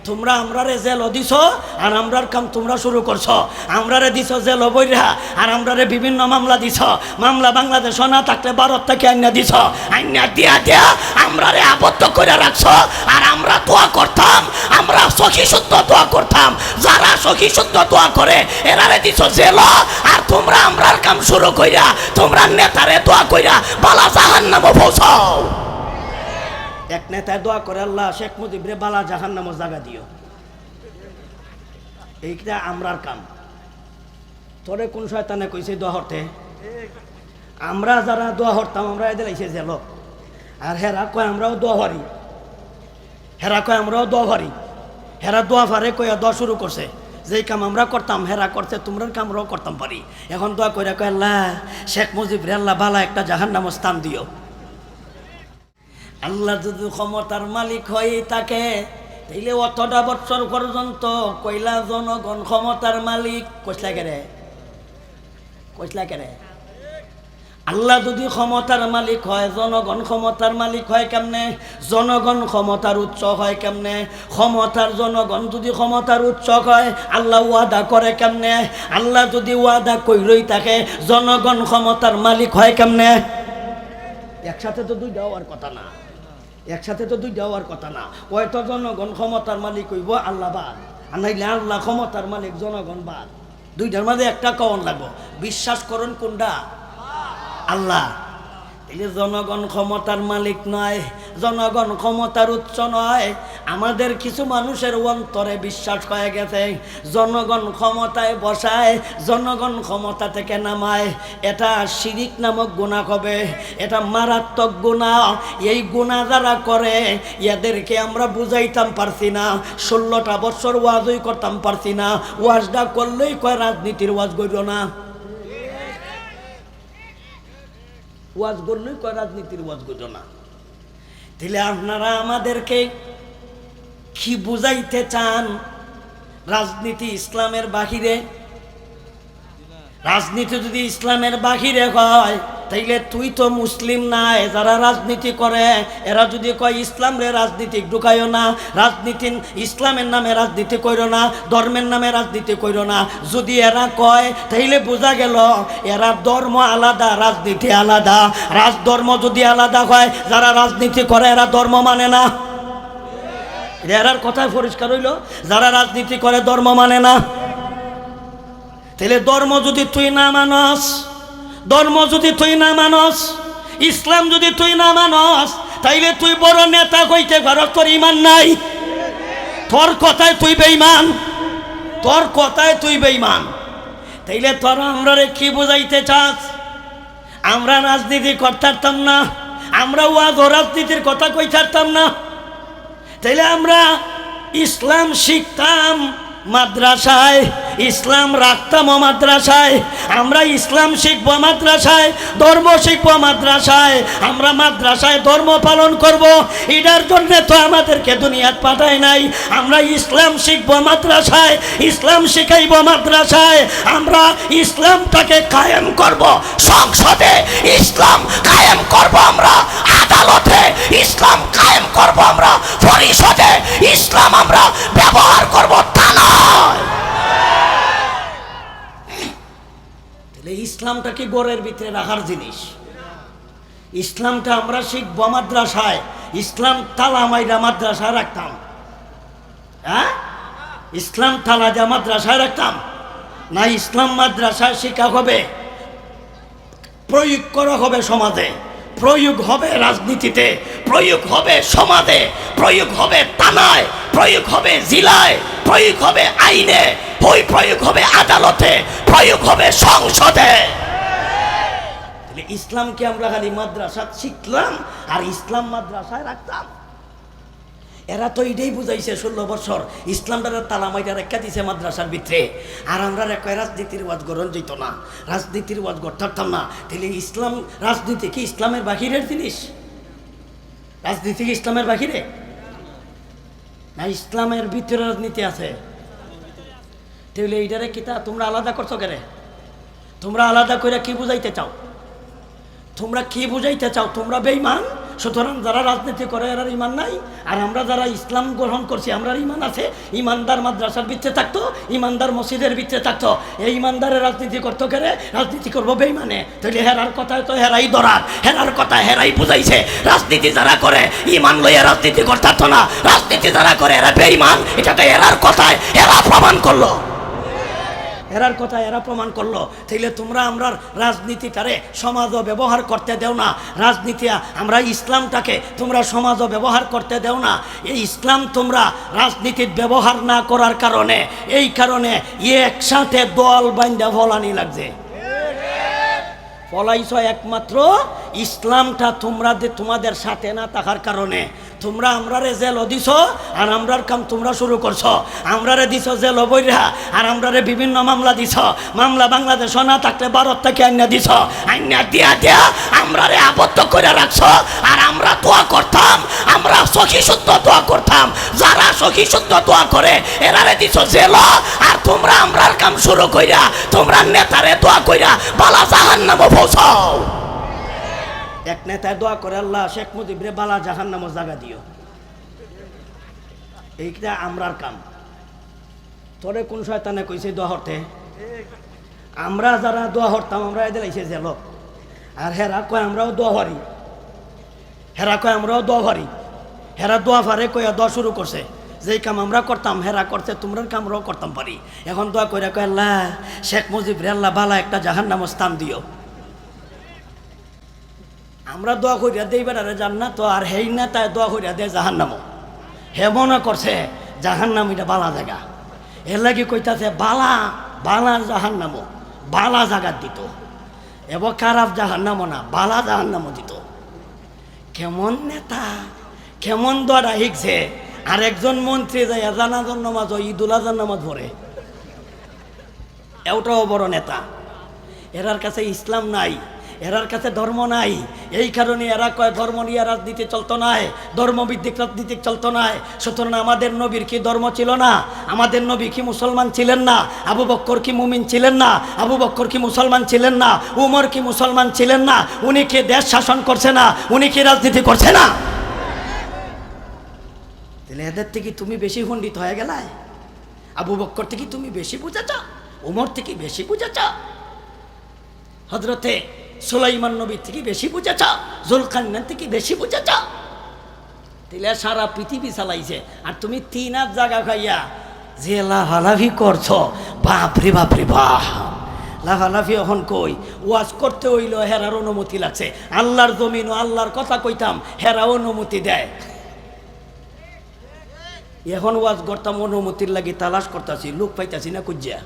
তোমরা আমরারে জেল দিছ আর আমরার কাম তোমরা শুরু করছো। আমরারে দিছ জেল বইরা আর আমরারে বিভিন্ন মামলা দিছ। মামলা বাংলাদেশ না থাকলে ভারত থেকে আইনা দিছ। আইনা দিয়া দিয়া আমরারে আবদ্ধ করে রাখছো। আর আমরা দোয়া করতাম, আমরা সখী শুদ্ধ দোয়া করতাম। যারা সখী শুদ্ধ দোয়া করে এরারে দিছ জেল। আর তোমরা আমরার কাম শুরু কইরা তোমরা নেতারে দোয়া কইরা বালা জাহান্নামে পৌঁছাও। এক নেতায় দোয়া করে, আল্লাহ শেখ মুজিবরে বালা জাহান্নামে জায়গা দিও। এইটা আমরার কাম। তোরে কোন শয়তানে কইছে দোয়া হরতে? আমরা যারা দোয়া হরতাম আমরা এদের এসে জেল। আর হেরা কয় আমরাও দোয়া হরি, হেরা কয় আমরাও দোয়া হরি। হেরা দোয়া ফারে কয়া দোয়া শুরু করছে। যেই কাম আমরা করতাম হেরা করছে, তোমরা কাম আমরাও করতাম পারি। এখন দোয়া কইরা কয়, আল্লাহ শেখ মুজিবরে আল্লাহ বালা একটা জাহান্নামে স্থান দিও। আল্লাহ যদি ক্ষমতার মালিক হয়ে থাকে তাইলে অতটা বছর পর্যন্ত কইলা জনগণ ক্ষমতার মালিক কইসলা কেরে, কইসলা কেরে? আল্লাহ যদি ক্ষমতার মালিক হয়, জনগণ ক্ষমতার মালিক হয় কেমনে? জনগণ ক্ষমতার উৎস হয় কেমনে? ক্ষমতার জনগণ যদি ক্ষমতার উৎস হয় আল্লাহ ওয়াদা করে কেমনে? আল্লাহ যদি ওয়াদা কইরই থাকে জনগণ ক্ষমতার মালিক হয় কেমনে? একসাথে তো দুইটা হওয়ার কথা না, একসাথে তো দুইটা হওয়ার কথা না। হয়তো জনগণ ক্ষমতার মালিক হইব আল্লাহ বাদ, আর নাইলে আল্লাহ ক্ষমতার মালিক জনগণ বাদ। দুইটার মাঝে একটা কওন লাগবো। বিশ্বাস করুন কোনটা? আল্লাহ। তাইলে জনগণ ক্ষমতার মালিক নয়, জনগণ ক্ষমতার উৎস নয়। আমাদের কিছু মানুষের অন্তরে বিশ্বাস হয়ে গেছে জনগণ ক্ষমতায় বসায়, জনগণ ক্ষমতা থেকে নামায়। এটা শিরিক নামক গুনাহ হবে, এটা মারাত্মক গুনাহ। এই গুনাহ যারা করে এদেরকে আমরা বুঝাইতাম পারছি না। 16টা বছর ওয়াজই করতাম পারছি না। ওয়াজটা করলেই কয় রাজনীতির ওয়াজ কইরো না, ওয়াজ করলেই কয় রাজনীতির ওয়াজ কইরো না। তাহলে আপনারা আমাদেরকে কি বুঝাইতে চান? রাজনীতি ইসলামের বাহিরে? রাজনীতি যদি ইসলামের বাহিরে হয় তাইলে তুই তো মুসলিম নাই। যারা রাজনীতি করে এরা যদি কয় ইসলাম রে রাজনীতি ঢুকাইও না, রাজনীতি ইসলামের নামে রাজনীতি কইরো না, ধর্মের নামে রাজনীতি কইরো না, যদি এরা কয় তাইলে বোঝা গেল এরা ধর্ম আলাদা রাজনীতি আলাদা। রাজধর্ম যদি আলাদা হয়, যারা রাজনীতি করে এরা ধর্ম মানে না। এরার কথায় পরিষ্কার হইল, যারা রাজনীতি করে ধর্ম মানে না। তাহলে ধর্ম যদি তুই না মানস, ধর্ম যদি তুই না মানস, ইসলাম যদি তুই না মানস, তাইলে তুই বড় নেতা কইতে পারস, তোর ইমান নাই। তোর কথায় তুই বেঈমান, তোর কথায় তুই বেঈমান। তাইলে তোরা আমরা কি বুঝাইতে চাস? আমরা রাজনীতি করতাম না, আমরা ওয়াজ ও রাজনীতির কথা কই ছাড়তাম না। তাইলে আমরা ইসলাম শিখতাম মাদ্রাসায়, ইসলাম রাখতাম মাদ্রাসায়। আমরা ইসলাম শিখবো মাদ্রাসায়, ধর্ম শিখবো মাদ্রাসায়। আমরা মাদ্রাসায় ধর্ম পালন করব, এটার জন্য তো আমাদেরকে দুনিয়াত পাঠায় নাই। আমরা ইসলাম শিখবো মাদ্রাসায়, ইসলাম শিখাইব মাদ্রাসায়। আমরা ইসলামটাকে কায়েম করব সংসদে, ইসলাম কায়েম করব আমরা আদালতে, ইসলাম কায়েম করব আমরা পরিষদে, ইসলাম আমরা ব্যবহার করব তা নয়। ইসলামটাকে গোরের ভিতরে রাখার জিনিস। ইসলামটা আমরা শিখব মাদ্রাসায়। ইসলাম তালা মাইরা মাদ্রাসায় রাখতাম, হ্যাঁ? ইসলাম তালা যা মাদ্রাসায় রাখতাম না, ইসলাম মাদ্রাসায় শিখা হবে, প্রয়োগ করা হবে সমাজে, প্রয়োগ হবে রাজনীতিতে, প্রয়োগ হবে সমাজে, প্রয়োগ হবে থানায়, প্রয়োগ হবে জেলায়, প্রয়োগ হবে আইনে, ওই প্রয়োগ হবে আদালতে, প্রয়োগ হবে সংসদে। ইসলামকে আমরা খালি মাদ্রাসা শিখলাম আর ইসলাম মাদ্রাসায় রাখতাম। এরা তো এটাই বুঝাইছে 16 বছর ইসলামটা তালামাইটা রেখা দিছে মাদ্রাসার ভিতরে। আর আমরা রেখায় রাজনীতির ওয়াজ গ্রহণ যেত না, রাজনীতির ওয়াজ করতাম না। তাহলে ইসলাম রাজনীতি কি ইসলামের বাহিরের জিনিস? রাজনীতি কি ইসলামের বাহিরে না? ইসলামের ভিতরে রাজনীতি আছে। তাহলে এইটারে কিতা তোমরা আলাদা করছো কেন? তোমরা আলাদা করে কি বুঝাইতে চাও? তোমরা কি বুঝাইতে চাও? তোমরা বেঈমান সুতরাং যারা রাজনীতি করে এরা ইমান নাই, আর আমরা যারা ইসলাম গ্রহণ করছি আমরা ইমান আছে। ইমানদার মাদ্রাসার ভিত্তিতে থাকতো, ইমানদার মসজিদের ভিত্তিতে থাকতো। এই ইমানদারের রাজনীতি করতে গেলে রাজনীতি করবো বেইমানে, তাহলে হেরার কথায় তো হেরাই ধরার, হেরার কথা হেরাই বুঝাইছে। রাজনীতি যারা করে ইমান লইয়া রাজনীতি করতে পারতো না, রাজনীতি যারা করে এরা বেইমান, এটাকে এরার কথায় এরা প্রমাণ করলো, এরার কথা এরা প্রমাণ করলো। তাইলে তোমরা আমরা রাজনীতিটারে সমাজও ব্যবহার করতে দেও না, রাজনীতি আমরা ইসলামটাকে তোমরা সমাজও ব্যবহার করতে দেও না। এই ইসলাম তোমরা রাজনীতির ব্যবহার না করার কারণে, এই কারণে একসাথে দল বাইন্দা ফলানি লাগছে। ফলাইছ একমাত্র ইসলামটা তোমরা তোমাদের সাথে না থাকার কারণে। তোমরা আমরারে জেল দিছ আর আমরার কাম তোমরা শুরু করছো। আমরারে দিছ জেল বইরা আর আমরারে বিভিন্ন মামলা দিছ। মামলা বাংলাদেশ না থাকলে ভারত থেকে আইনা দিছ, আইনা দিয়া দিয়া আমরারে আবদ্ধ করে রাখছ। আর আমরা দোয়া করতাম, আমরা সখী শুদ্ধ দোয়া করতাম। যারা সখী শুদ্ধ দোয়া করে এরারে দিছ জেল, আর তোমরা আমরার কাম শুরু কইরা তোমরা নেতারে দোয়া কইরা বালা জাহান্নামে পৌঁছাও। এক নেতায় দোয়া করে, আল্লাহ শেখ মুজিবরে বালা জাহান্নামে জায়গা দিও। এইটা আমরার কাম। তোরে কোন শয়তানে কইছে দোয়া হরতে? আমরা যারা দোয়া হরতাম আমরা এদের আইছে জেল। আর হেরা কয় আমরাও দোয়া হরি, হেরা কয় আমরাও দোয়া হরি। হেরা দোয়া ফারে কয়া দোয়া শুরু করছে। যেই কাম আমরা করতাম হেরা করছে, তোমরার কাম আমরাও করতাম পারি। এখন দোয়া কইরা কয়, আল্লাহ শেখ মুজিবরে আল্লাহ বালা একটা জাহান্নামে স্থান দিও। আমরা দোয়া করিয়া দেই বেড়ারে জান্নাত, আর হেই না তাই দোয়া করিয়া দেয় জাহান্নামও। হে মনে করছে জাহান্নাম এটা বালা জায়গা, এর লাগে কইতাছে বালা বালা জাহান্নামও বালা জায়গা দিত, এবং খারাপ জাহান্নামও না, বালা জাহান্নামও দিত। কেমন নেতা, কেমন দোয়াটা শিখছে। আর একজন মন্ত্রী যায় জানাজার নামাজ, ঈদুল আজহার নামাজ পড়ে, এটাও বড় নেতা। এরার কাছে ইসলাম নাই, এরার কাছে ধর্ম নাই। এই কারণে এরা কয় ধর্ম নিয়ে রাজনীতি চলতো নাই, ধর্মভিত্তিক রাজনীতি চলতো নাই। সুতরাং আমাদের নবীর কি ধর্ম ছিল না? আমাদের নবী কি মুসলমান ছিলেন না? আবু বক্কর কি মুমিন ছিলেন না? আবু বক্কর কি মুসলমান ছিলেন না? উমর কি মুসলমান ছিলেন না? উনি কি দেশ শাসন করছে না? উনি কি রাজনীতি করছে না? তাহলে এদের থেকে তুমি বেশি খণ্ডিত হয়ে গেলাই। আবু বক্কর থেকে তুমি বেশি বুঝেছ, উমর থেকে বেশি বুঝেছ, হযরতে সুলাইমান নবী থেকে বেশি বুঝেছ, জুলকারনাইন থেকে বেশি বুঝেছ। তাহলে সারা পৃথিবী চালাইছে, আর তুমি 3 জায়গা খাইয়া যে লাফালাফি করছো, বাপরে বাপরে বাহ। লাফালাফি এখন কই? ওয়াজ করতে হইল হেরার অনুমতি লাগছে। আল্লাহর জমিন ও আল্লাহর কথা কইতাম, হেরা অনুমতি দেয়। এখন ওয়াজ করতাম অনুমতির লাগি তালাশ করতেছি, লোক পাইতাছি না কুজিয়া।